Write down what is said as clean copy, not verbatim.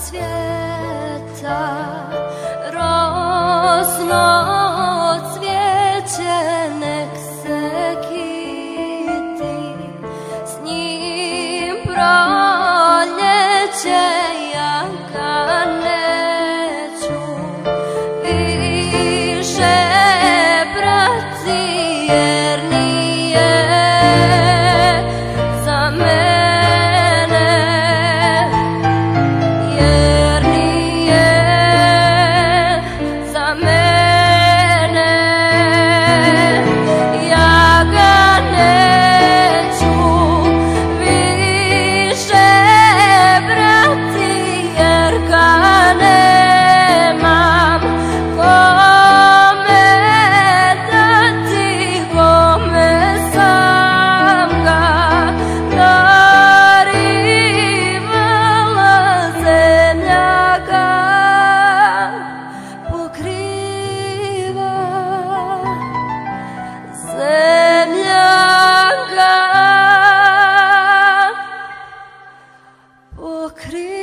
cvjeta, rosno cvijeće nek se kiti, s njim proljeće ja ga neću više brati, jer nije za mene, jer nije za mene, ja ga neću više brati, jer ga nemam kome dati, kome sam ga darivala, zemlja ga pokriva, zemlja ga pokriva.